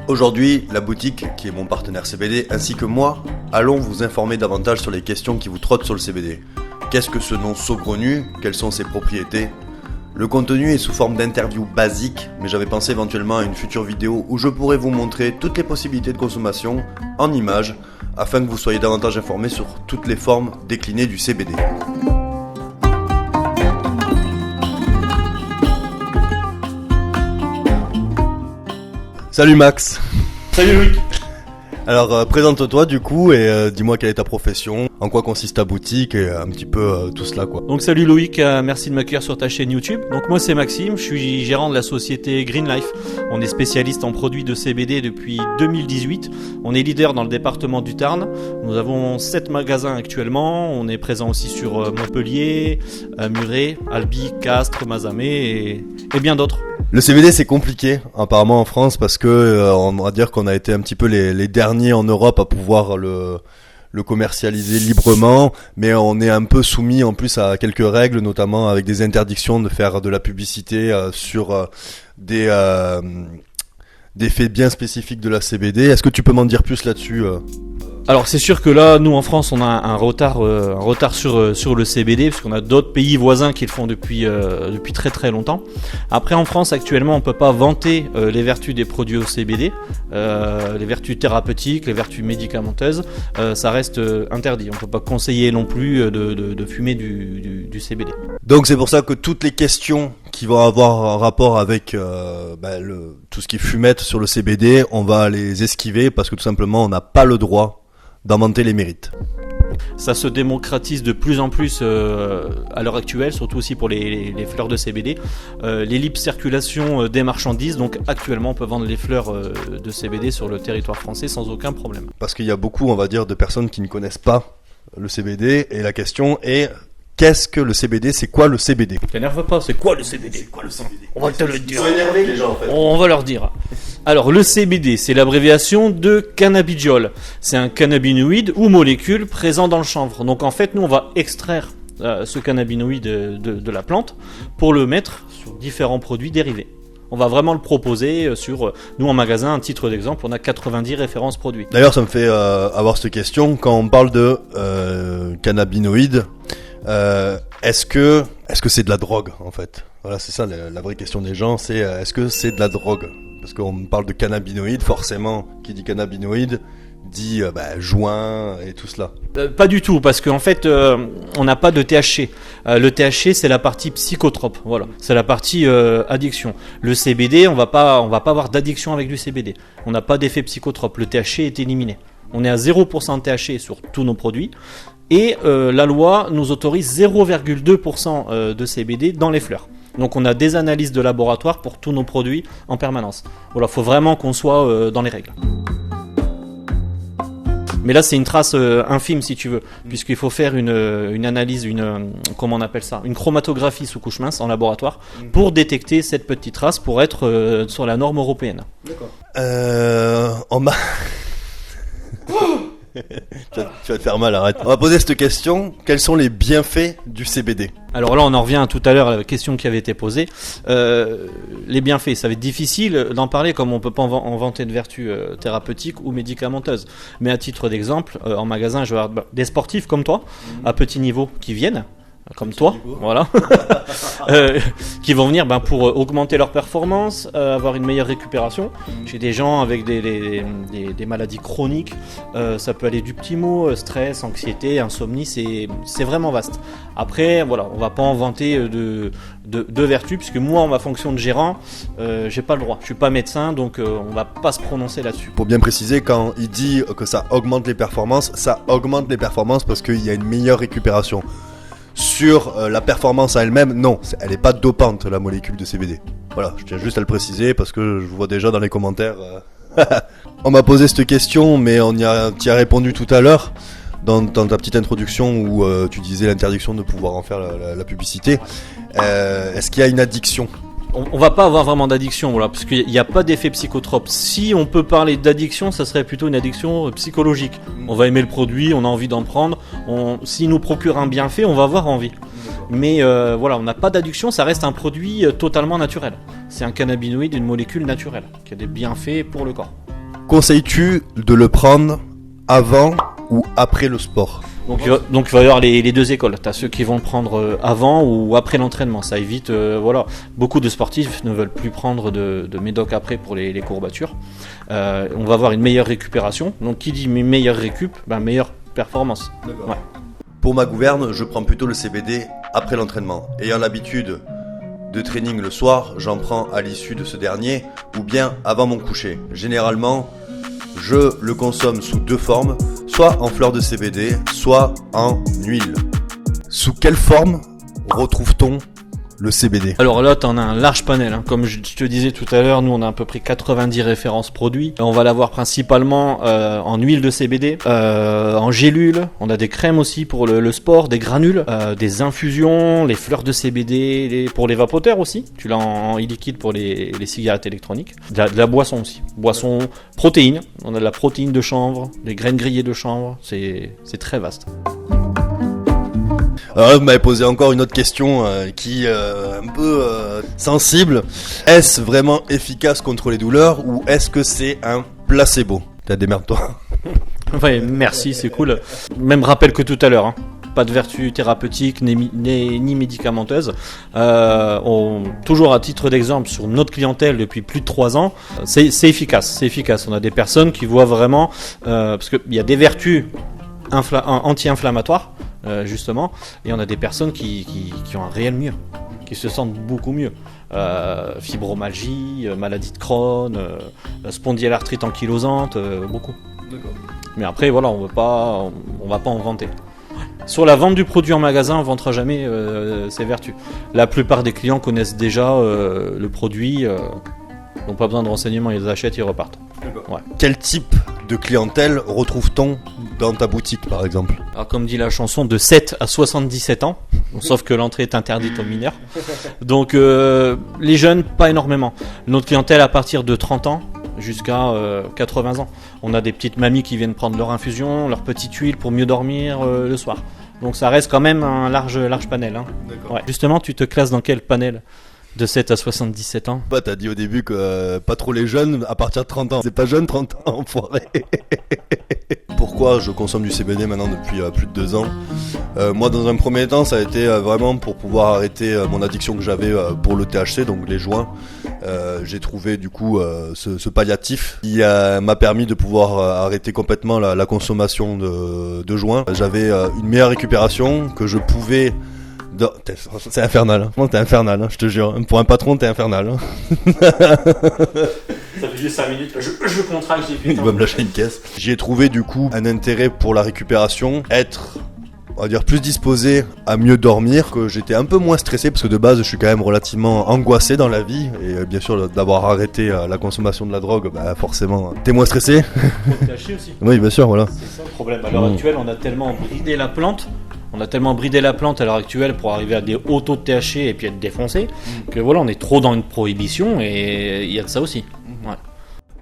Aujourd'hui, la boutique, qui est mon partenaire CBD, ainsi que moi, allons vous informer davantage sur les questions qui vous trottent sur le CBD. Qu'est-ce que ce nom saugrenu? Quelles sont ses propriétés? Le contenu est sous forme d'interviews basiques, mais j'avais pensé éventuellement à une future vidéo où je pourrais vous montrer toutes les possibilités de consommation en images, afin que vous soyez davantage informés sur toutes les formes déclinées du CBD. Salut Max. Salut Loïc. Alors présente-toi du coup et dis-moi quelle est ta profession, en quoi consiste ta boutique et un petit peu tout cela quoi. Donc salut Loïc, merci de m'accueillir sur ta chaîne YouTube. Donc moi c'est Maxime, je suis gérant de la société Green Life. On est spécialiste en produits de CBD depuis 2018. On est leader dans le département du Tarn. Nous avons 7 magasins actuellement. On est présent aussi sur Montpellier, Muret, Albi, Castres, Mazamet et bien d'autres. Le CBD c'est compliqué apparemment en France parce que on va dire qu'on a été un petit peu les derniers en Europe à pouvoir le commercialiser librement, mais on est un peu soumis en plus à quelques règles, notamment avec des interdictions de faire de la publicité sur des faits bien spécifiques de la CBD. Est-ce que tu peux m'en dire plus là-dessus Alors c'est sûr que là, nous en France, on a un retard sur le CBD, parce qu'on a d'autres pays voisins qui le font depuis très très longtemps. Après en France actuellement, on peut pas vanter les vertus des produits au CBD, les vertus thérapeutiques, les vertus médicamenteuses, ça reste interdit. On peut pas conseiller non plus de fumer du CBD. Donc c'est pour ça que toutes les questions qui vont avoir un rapport avec tout ce qui est fumette sur le CBD, on va les esquiver parce que tout simplement on n'a pas le droit d'en vanter les mérites. Ça se démocratise de plus en plus à l'heure actuelle, surtout aussi pour les fleurs de CBD. Les libres circulations des marchandises, donc actuellement on peut vendre les fleurs de CBD sur le territoire français sans aucun problème. Parce qu'il y a beaucoup, on va dire, de personnes qui ne connaissent pas le CBD et la question est... Qu'est-ce que le CBD? C'est quoi le CBD? T'énerve pas, c'est quoi le CBD? On va te le dire. Ils sont énervés les gens en fait. On va leur dire. Alors le CBD, c'est l'abréviation de cannabidiol. C'est un cannabinoïde ou molécule présent dans le chanvre. Donc en fait, nous on va extraire ce cannabinoïde de la plante pour le mettre sur différents produits dérivés. On va vraiment le proposer sur... Nous, en magasin, à titre d'exemple, on a 90 références produits. D'ailleurs, ça me fait avoir cette question. Quand on parle de cannabinoïdes, est-ce que c'est de la drogue, en fait? Voilà, c'est ça la vraie question des gens, c'est est-ce que c'est de la drogue? Parce qu'on parle de cannabinoïdes, forcément, qui dit cannabinoïdes dit joint et tout cela. Pas du tout, parce qu'en fait, on n'a pas de THC. Le THC, c'est la partie psychotrope, voilà. C'est la partie addiction. Le CBD, on va pas avoir d'addiction avec du CBD. On n'a pas d'effet psychotrope. Le THC est éliminé. On est à 0% de THC sur tous nos produits. Et la loi nous autorise 0,2% de CBD dans les fleurs. Donc on a des analyses de laboratoire pour tous nos produits en permanence. Voilà, faut vraiment qu'on soit dans les règles. Mais là c'est une trace infime si tu veux, puisqu'il faut faire une analyse, comment on appelle ça, une chromatographie sous couche mince en laboratoire pour détecter cette petite trace pour être sur la norme européenne. D'accord. Tu vas te faire mal, arrête. On va poser cette question. Quels sont les bienfaits du CBD? Alors là, on en revient tout à l'heure à la question qui avait été posée. Les bienfaits, ça va être difficile d'en parler comme on ne peut pas en vanter de vertus thérapeutiques ou médicamenteuses. Mais à titre d'exemple, en magasin, je vais avoir des sportifs comme toi, à petit niveau, qui viennent. Comme toi, voilà, qui vont venir pour augmenter leur performance, avoir une meilleure récupération. J'ai des gens avec des maladies chroniques, ça peut aller du petit mot, stress, anxiété, insomnie, c'est vraiment vaste. Après, voilà, on va pas en vanter de vertus, puisque moi, en ma fonction de gérant, j'ai pas le droit. Je suis pas médecin, donc on va pas se prononcer là-dessus. Pour bien préciser, quand il dit que ça augmente les performances parce qu'il y a une meilleure récupération. Sur la performance à elle-même, non, elle n'est pas dopante la molécule de CBD. Voilà, je tiens juste à le préciser parce que je vois déjà dans les commentaires. On m'a posé cette question, mais tu y as répondu tout à l'heure dans ta petite introduction où tu disais l'interdiction de pouvoir en faire la publicité. Est-ce qu'il y a une addiction? On va pas avoir vraiment d'addiction, voilà, parce qu'il n'y a pas d'effet psychotrope. Si on peut parler d'addiction, ça serait plutôt une addiction psychologique. On va aimer le produit, on a envie d'en prendre. S'il nous procure un bienfait, on va avoir envie. Mais voilà, on n'a pas d'addiction, ça reste un produit totalement naturel. C'est un cannabinoïde, une molécule naturelle, qui a des bienfaits pour le corps. Conseilles-tu de le prendre avant ou après le sport? Donc il va y avoir les deux écoles. Tu as ceux qui vont le prendre avant ou après l'entraînement. Ça évite, voilà. Beaucoup de sportifs ne veulent plus prendre de médoc après pour les courbatures. On va avoir une meilleure récupération. Donc qui dit meilleure récup, meilleure performance. Ouais. Pour ma gouverne, je prends plutôt le CBD après l'entraînement. Ayant l'habitude de training le soir, j'en prends à l'issue de ce dernier ou bien avant mon coucher. Généralement, je le consomme sous deux formes, soit en fleurs de CBD, soit en huile. Sous quelle forme retrouve-t-on le CBD? Alors là, tu en as un large panel. Hein. Comme je te disais tout à l'heure, nous on a à peu près 90 références produits. On va l'avoir principalement en huile de CBD, en gélule. On a des crèmes aussi pour le sport, des granules, des infusions, les fleurs de CBD, pour les vapoteurs aussi. Tu l'as en e-liquide pour les cigarettes électroniques. De la boisson aussi. Boisson, protéines. On a de la protéine de chanvre, des graines grillées de chanvre. C'est très vaste. Alors là, vous m'avez posé encore une autre question qui est un peu sensible. Est-ce vraiment efficace contre les douleurs ou est-ce que c'est un placebo? T'as démerde-toi. Ouais, merci, c'est cool. Même rappel que tout à l'heure, hein. Pas de vertu thérapeutique ni médicamenteuse. Toujours à titre d'exemple, sur notre clientèle depuis plus de 3 ans, c'est efficace. On a des personnes qui voient vraiment, parce qu'il y a des vertus anti-inflammatoires, justement, et on a des personnes qui ont un réel mieux, qui se sentent beaucoup mieux. Fibromyalgie, maladie de Crohn, spondylarthrite ankylosante, beaucoup. D'accord. Mais après, voilà, on va pas en vanter. Sur la vente du produit en magasin, on ne vantera jamais ses vertus. La plupart des clients connaissent déjà le produit, donc pas besoin de renseignements, ils achètent, ils repartent. Ouais. Quel type de clientèle retrouve-t-on dans ta boutique, par exemple? Alors, comme dit la chanson, de 7 à 77 ans, sauf que l'entrée est interdite aux mineurs. Donc les jeunes, pas énormément. Notre clientèle à partir de 30 ans jusqu'à 80 ans. On a des petites mamies qui viennent prendre leur infusion, leur petite huile pour mieux dormir le soir. Donc ça reste quand même un large panel. Hein. Ouais. Justement, tu te classes dans quel panel? De 7 à 77 ans. Bah, t'as dit au début que pas trop les jeunes à partir de 30 ans. C'est pas jeune 30 ans, enfoiré. Pourquoi je consomme du CBD maintenant depuis plus de 2 ans? Moi, dans un premier temps, ça a été vraiment pour pouvoir arrêter mon addiction que j'avais pour le THC, donc les joints. J'ai trouvé du coup ce palliatif qui m'a permis de pouvoir arrêter complètement la consommation de joints. J'avais une meilleure récupération que je pouvais... C'est infernal, hein. T'es infernal, hein, je te jure. Pour un patron, t'es infernal. Hein. Ça fait juste 5 minutes, je contracte, j'ai plus. Il va me lâcher une caisse. J'y ai trouvé du coup un intérêt pour la récupération, être, on va dire, plus disposé à mieux dormir, que j'étais un peu moins stressé parce que de base je suis quand même relativement angoissé dans la vie et bien sûr d'avoir arrêté la consommation de la drogue, bah forcément t'es moins stressé. Faut te lâcher aussi. Oui, bien sûr, voilà. C'est ça le problème. À l'heure actuelle, on a tellement bridé la plante. On a tellement bridé la plante à l'heure actuelle pour arriver à des hauts taux de THC et puis être défoncé que voilà, on est trop dans une prohibition et il y a de ça aussi. Ouais.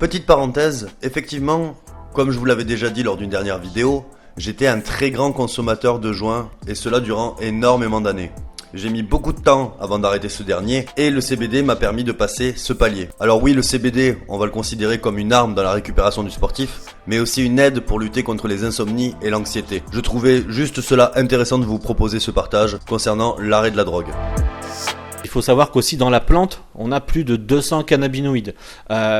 Petite parenthèse, effectivement, comme je vous l'avais déjà dit lors d'une dernière vidéo, j'étais un très grand consommateur de joints et cela durant énormément d'années. J'ai mis beaucoup de temps avant d'arrêter ce dernier et le CBD m'a permis de passer ce palier. Alors oui, le CBD, on va le considérer comme une arme dans la récupération du sportif, mais aussi une aide pour lutter contre les insomnies et l'anxiété. Je trouvais juste cela intéressant de vous proposer ce partage concernant l'arrêt de la drogue. Il faut savoir qu'aussi dans la plante, on a plus de 200 cannabinoïdes,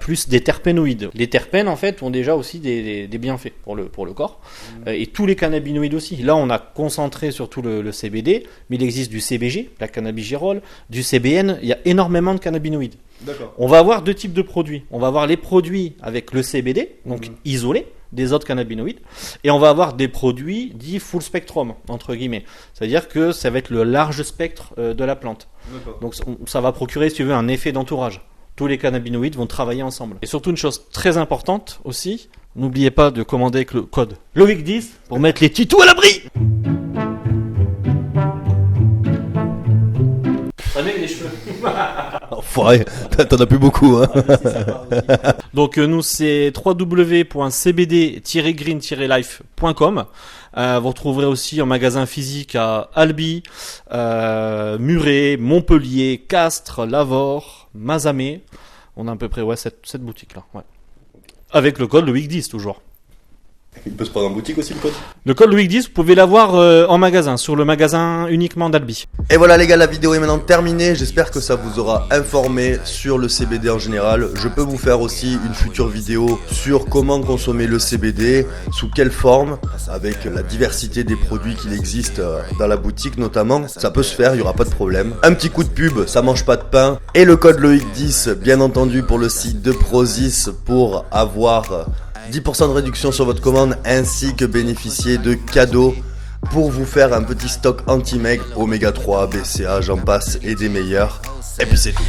plus des terpénoïdes. Les terpènes, en fait, ont déjà aussi des bienfaits pour le corps, et tous les cannabinoïdes aussi. Là, on a concentré surtout le CBD, mais il existe du CBG, la cannabigérol, du CBN, il y a énormément de cannabinoïdes. D'accord. On va avoir deux types de produits. On va avoir les produits avec le CBD, donc isolés des autres cannabinoïdes, et on va avoir des produits dits full spectrum, entre guillemets. C'est-à-dire que ça va être le large spectre de la plante. D'accord. Donc ça va procurer, si tu veux, un effet d'entourage. Tous les cannabinoïdes vont travailler ensemble. Et surtout une chose très importante aussi, n'oubliez pas de commander avec le code LOIC10 pour mettre les titous à l'abri. Avec les cheveux. Enfoiré, t'en as plus beaucoup, hein. Donc nous c'est www.cbd-green-life.com. Vous retrouverez aussi en magasin physique à Albi, Muret, Montpellier, Castres, Lavore, Mazamet. On a à peu près cette boutique là. Ouais. Avec le code Loïc10 toujours. Il peut se prendre en boutique aussi le code. Le code Loïc10, vous pouvez l'avoir en magasin, sur le magasin uniquement d'Albi. Et voilà les gars, la vidéo est maintenant terminée. J'espère que ça vous aura informé sur le CBD en général. Je peux vous faire aussi une future vidéo sur comment consommer le CBD, sous quelle forme, avec la diversité des produits qu'il existe dans la boutique notamment. Ça peut se faire, il n'y aura pas de problème. Un petit coup de pub, ça mange pas de pain. Et le code Loïc10, bien entendu, pour le site de Prozis pour avoir 10% de réduction sur votre commande ainsi que bénéficier de cadeaux pour vous faire un petit stock anti-maigre, oméga 3, BCA, j'en passe et des meilleurs. Et puis c'est tout.